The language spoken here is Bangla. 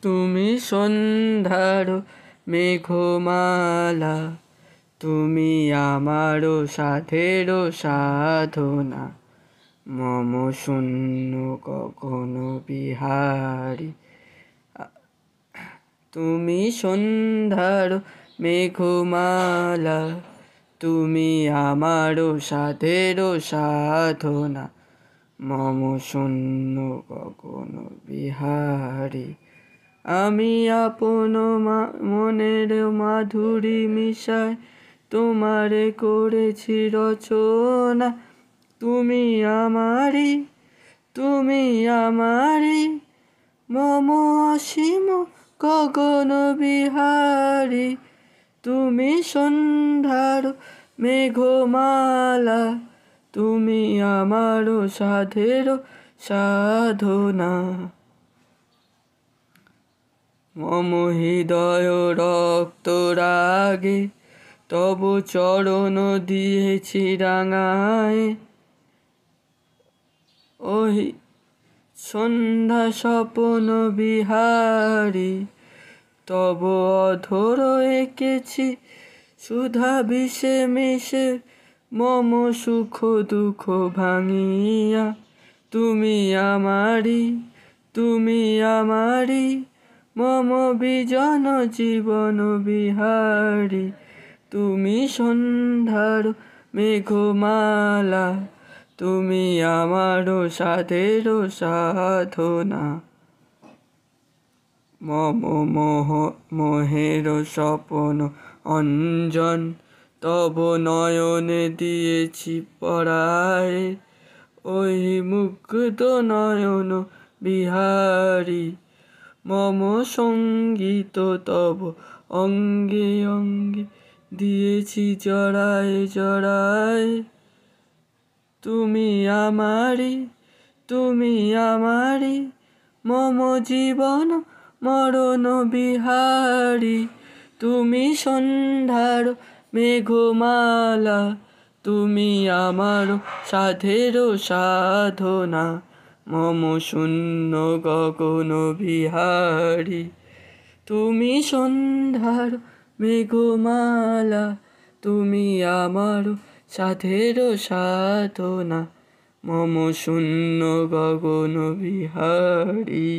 তুমি সন্ধ্যার মেঘমালা, তুমি আমারও সাধেরও সাধনা, মম শূন্য গগন বিহারী। তুমি সন্ধ্যার মেঘমালা, তুমি আমারও সাধেরও সাধনা, মম শূন্য গগন বিহারী। আমি আপন মনের মাধুরী মিশায় তোমারে করেছি রচনা, তুমি আমারি, তুমি আমারি, মম অসীম গগন বিহারী। তুমি সন্ধ্যার মেঘমালা, তুমি আমারও সাধেরও সাধনা, মম হৃদয় রক্ত রাগে তব চরণ দিয়েছি রাঙায়। ওহি সন্ধ্যা স্বপন বিহারী, তব অধর এঁকেছি সুধা বিষে মিশে, মম সুখ দুঃখ ভাঙিয়া। তুমি আমারি, তুমি আমারি, মম বিজন জীবন বিহারী। তুমি সন্ধ্যার মেঘমালা, তুমি আমারও সাধেরও সাধনা, মম মোহের স্বপন অঞ্জন তব নয়নে দিয়েছি পরায়। ওই মুগ্ধ নয়ন বিহারী, মম সঙ্গীত তব অঙ্গে অঙ্গে দিয়েছি জড়ায় জড়ায়। তুমি আমারি, তুমি আমারি, মম জীবন মরণ বিহারী। তুমি সন্ধ্যার মেঘমালা, তুমি আমার সাধেরও সাধনা, মম শূন্য গগন বিহারী। তুমি সন্ধ্যার মেঘমালা, তুমি আমার সাধেরও সাধনা, মম শূন্য গগন বিহারী।